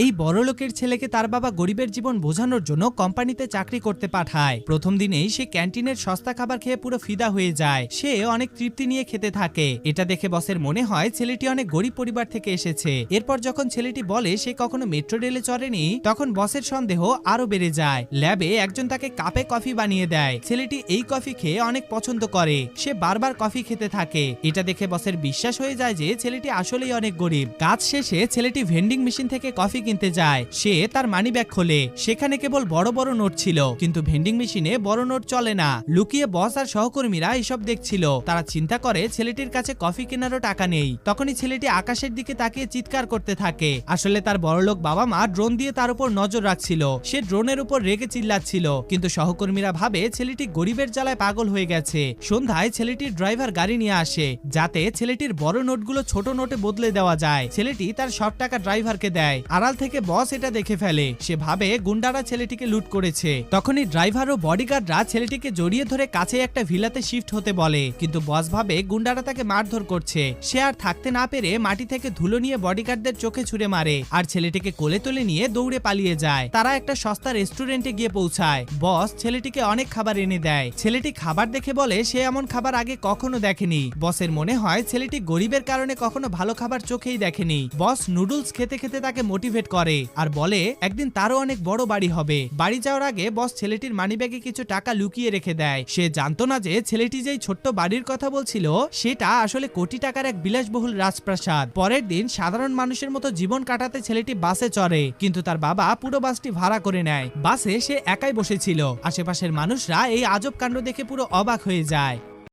এই বড়লোকের ছেলেকে তার বাবা গরিবের জীবন বোঝানোর জন্য কোম্পানিতে চাকরি করতে পাঠায়। প্রথম দিনেই সে ক্যান্টিনের সস্তা খাবার খেয়ে পুরো ফিদা হয়ে যায়। সে অনেক তৃপ্তি নিয়ে খেতে থাকে। এটা দেখে বসের মনে হয় ছেলেটি অনেক গরিব পরিবার থেকে এসেছে। এরপর যখন ছেলেটি বলে সে কখনো মেট্রো রেলে চড়েনি, তখন বসের সন্দেহ আরো বেড়ে যায়। ল্যাবে একজন তাকে কাপে কফি বানিয়ে দেয়। ছেলেটি এই কফি খেয়ে অনেক পছন্দ করে। সে বারবার কফি খেতে থাকে। এটা দেখে বসের বিশ্বাস হয়ে যায় যে ছেলেটি আসলেই অনেক গরিব। কাজ শেষে ছেলেটি ভেন্ডিং মেশিন থেকে কফি কিনতে যায়। সে তার মানি ব্যাগ খোলে। সেখানে কেবল বড় বড় নোট ছিল, কিন্তু ভেন্ডিং মেশিনে বড় নোট চলে না। লুকিয়ে বস আর সহকর্মীরা এসব দেখছিল। তারা চিন্তা করে ছেলেটির কাছে কফি কেনারও টাকা নেই। তখনই ছেলেটি আকাশের দিকে তাকিয়ে চিৎকার করতে থাকে। আসলে তার বড়লোক বাবা মা ড্রোন দিয়ে তার উপর নজর রাখছিল। সে ড্রোনের উপর রেগে চিল্লাচ্ছিল, কিন্তু সহকর্মীরা ভাবে ছেলেটি গরিবের জ্বালায় পাগল হয়ে গেছে। সন্ধ্যায় ছেলেটির ড্রাইভার গাড়ি নিয়ে আসে, যাতে ছেলেটির বড় নোটগুলো ছোট নোটে বদলে দেওয়া যায়। ছেলেটি তার সব টাকা ড্রাইভারকে দেয়। আড়াল থেকে বস এটা দেখে ফেলে। সে ভাবে গুন্ডারা ছেলেটিকে লুট করেছে। তখনই ড্রাইভার ও বডিগার্ডরা ছেলেটিকে জড়িয়ে ধরে কাছে একটা ভিলাতে শিফট হতে বলে, কিন্তু বস ভাবে গুন্ডারা তাকে মারধর করছে। সে আর থাকতে না পেরে মাটি থেকে ধুলো নিয়ে বডিগার্ডদের চোখে ছুঁড়ে মারে আর ছেলেটিকে কোলে তুলে নিয়ে দৌড়ে পালিয়ে যায়। তারা একটা সস্তা রেস্টুরেন্টে গিয়ে পৌঁছায়। বস ছেলেটিকে অনেক খাবার এনে দেয়। ছেলেটি খাবার দেখে বলে সে এমন খাবার আগে কখনো দেখেনি। বসের মনে হয় ছেলেটি গরিবের কারণে কখনো ভালো খাবার চোখেই দেখেনি। বস নুডলস খেতে খেতে তাকে মোটিভেট করে আর বলে একদিন তারও অনেক বড় বাড়ি হবে। বাড়ি যাওয়ার আগে বস ছেলেটির মানিব্যাগে কিছু টাকা লুকিয়ে রেখে দেয়। সে জানতো না যে ছেলেটি যেই ছোট্ট বাড়ির কথা বলছিল সেটা আসলে কোটি টাকার এক বিলাসবহুল রাজপ্রাসাদ। পরের দিন সাধারণ মানুষের মতো জীবন কাটাতে ছেলেটি বাসে চড়ে, কিন্তু তার বাবা পুরো বাসটি ভাড়া করে নেয়। বাসে সে একাই বসেছিল। আশেপাশের মানুষরা এই আজব কাণ্ড দেখে পুরো অবাক হয়ে যায়।